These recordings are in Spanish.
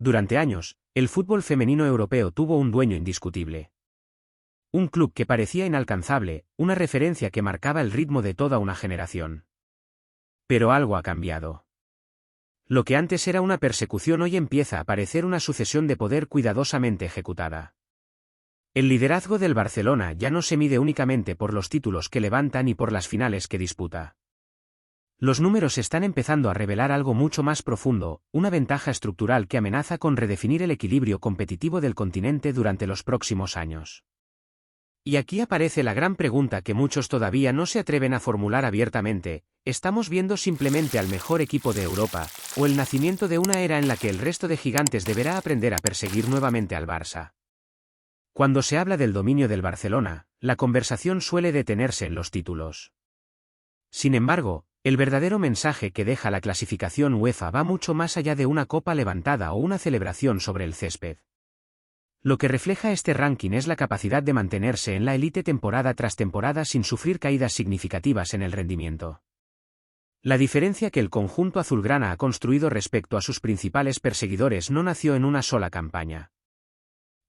Durante años, el fútbol femenino europeo tuvo un dueño indiscutible. Un club que parecía inalcanzable, una referencia que marcaba el ritmo de toda una generación. Pero algo ha cambiado. Lo que antes era una persecución hoy empieza a parecer una sucesión de poder cuidadosamente ejecutada. El liderazgo del Barcelona ya no se mide únicamente por los títulos que levanta ni por las finales que disputa. Los números están empezando a revelar algo mucho más profundo, una ventaja estructural que amenaza con redefinir el equilibrio competitivo del continente durante los próximos años. Y aquí aparece la gran pregunta que muchos todavía no se atreven a formular abiertamente: ¿estamos viendo simplemente al mejor equipo de Europa, o el nacimiento de una era en la que el resto de gigantes deberá aprender a perseguir nuevamente al Barça? Cuando se habla del dominio del Barcelona, la conversación suele detenerse en los títulos. Sin embargo, el verdadero mensaje que deja la clasificación UEFA va mucho más allá de una copa levantada o una celebración sobre el césped. Lo que refleja este ranking es la capacidad de mantenerse en la élite temporada tras temporada sin sufrir caídas significativas en el rendimiento. La diferencia que el conjunto azulgrana ha construido respecto a sus principales perseguidores no nació en una sola campaña.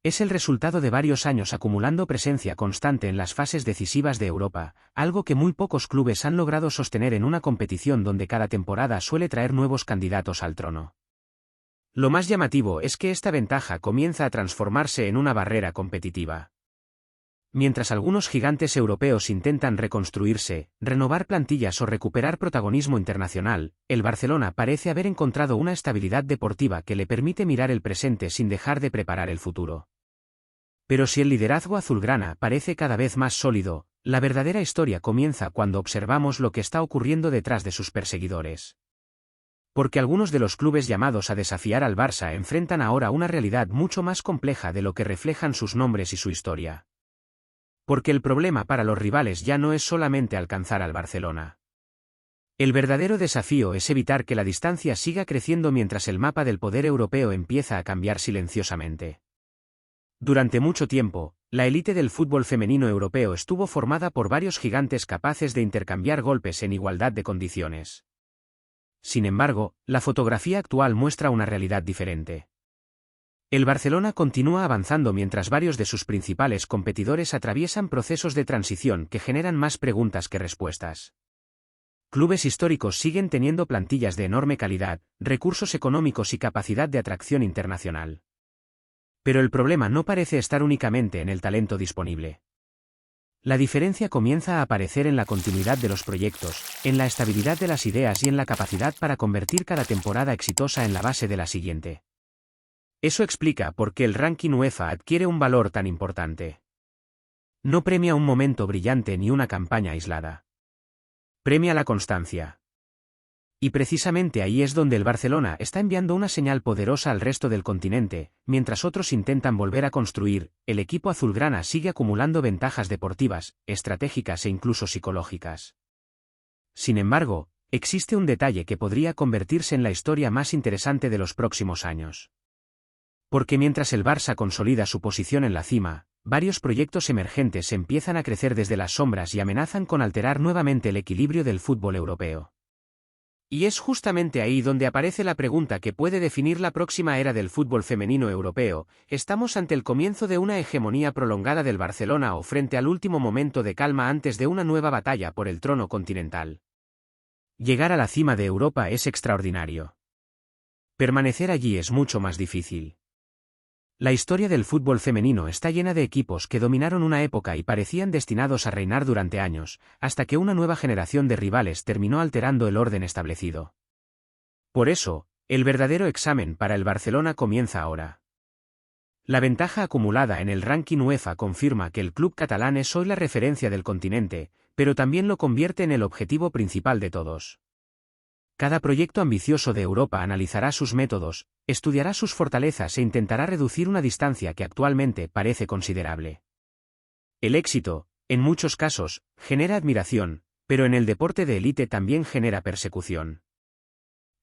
Es el resultado de varios años acumulando presencia constante en las fases decisivas de Europa, algo que muy pocos clubes han logrado sostener en una competición donde cada temporada suele traer nuevos candidatos al trono. Lo más llamativo es que esta ventaja comienza a transformarse en una barrera competitiva. Mientras algunos gigantes europeos intentan reconstruirse, renovar plantillas o recuperar protagonismo internacional, el Barcelona parece haber encontrado una estabilidad deportiva que le permite mirar el presente sin dejar de preparar el futuro. Pero si el liderazgo azulgrana parece cada vez más sólido, la verdadera historia comienza cuando observamos lo que está ocurriendo detrás de sus perseguidores. Porque algunos de los clubes llamados a desafiar al Barça enfrentan ahora una realidad mucho más compleja de lo que reflejan sus nombres y su historia. Porque el problema para los rivales ya no es solamente alcanzar al Barcelona. El verdadero desafío es evitar que la distancia siga creciendo mientras el mapa del poder europeo empieza a cambiar silenciosamente. Durante mucho tiempo, la élite del fútbol femenino europeo estuvo formada por varios gigantes capaces de intercambiar golpes en igualdad de condiciones. Sin embargo, la fotografía actual muestra una realidad diferente. El Barcelona continúa avanzando mientras varios de sus principales competidores atraviesan procesos de transición que generan más preguntas que respuestas. Clubes históricos siguen teniendo plantillas de enorme calidad, recursos económicos y capacidad de atracción internacional. Pero el problema no parece estar únicamente en el talento disponible. La diferencia comienza a aparecer en la continuidad de los proyectos, en la estabilidad de las ideas y en la capacidad para convertir cada temporada exitosa en la base de la siguiente. Eso explica por qué el ranking UEFA adquiere un valor tan importante. No premia un momento brillante ni una campaña aislada. Premia la constancia. Y precisamente ahí es donde el Barcelona está enviando una señal poderosa al resto del continente. Mientras otros intentan volver a construir, el equipo azulgrana sigue acumulando ventajas deportivas, estratégicas e incluso psicológicas. Sin embargo, existe un detalle que podría convertirse en la historia más interesante de los próximos años. Porque mientras el Barça consolida su posición en la cima, varios proyectos emergentes empiezan a crecer desde las sombras y amenazan con alterar nuevamente el equilibrio del fútbol europeo. Y es justamente ahí donde aparece la pregunta que puede definir la próxima era del fútbol femenino europeo: ¿estamos ante el comienzo de una hegemonía prolongada del Barcelona o frente al último momento de calma antes de una nueva batalla por el trono continental? Llegar a la cima de Europa es extraordinario. Permanecer allí es mucho más difícil. La historia del fútbol femenino está llena de equipos que dominaron una época y parecían destinados a reinar durante años, hasta que una nueva generación de rivales terminó alterando el orden establecido. Por eso, el verdadero examen para el Barcelona comienza ahora. La ventaja acumulada en el ranking UEFA confirma que el club catalán es hoy la referencia del continente, pero también lo convierte en el objetivo principal de todos. Cada proyecto ambicioso de Europa analizará sus métodos, estudiará sus fortalezas e intentará reducir una distancia que actualmente parece considerable. El éxito, en muchos casos, genera admiración, pero en el deporte de élite también genera persecución.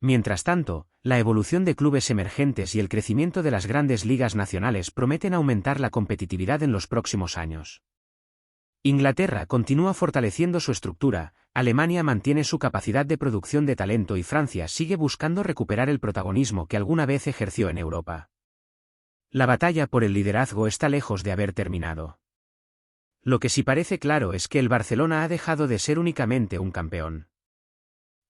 Mientras tanto, la evolución de clubes emergentes y el crecimiento de las grandes ligas nacionales prometen aumentar la competitividad en los próximos años. Inglaterra continúa fortaleciendo su estructura, Alemania mantiene su capacidad de producción de talento y Francia sigue buscando recuperar el protagonismo que alguna vez ejerció en Europa. La batalla por el liderazgo está lejos de haber terminado. Lo que sí parece claro es que el Barcelona ha dejado de ser únicamente un campeón.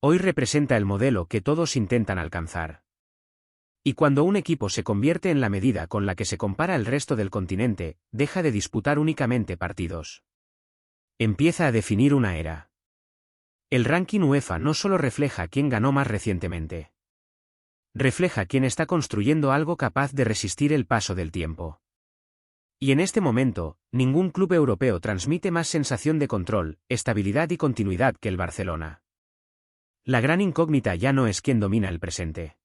Hoy representa el modelo que todos intentan alcanzar. Y cuando un equipo se convierte en la medida con la que se compara el resto del continente, deja de disputar únicamente partidos. Empieza a definir una era. El ranking UEFA no solo refleja quién ganó más recientemente. Refleja quién está construyendo algo capaz de resistir el paso del tiempo. Y en este momento, ningún club europeo transmite más sensación de control, estabilidad y continuidad que el Barcelona. La gran incógnita ya no es quién domina el presente.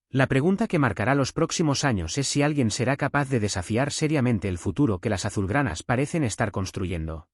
La pregunta que marcará los próximos años es si alguien será capaz de desafiar seriamente el futuro que las azulgranas parecen estar construyendo.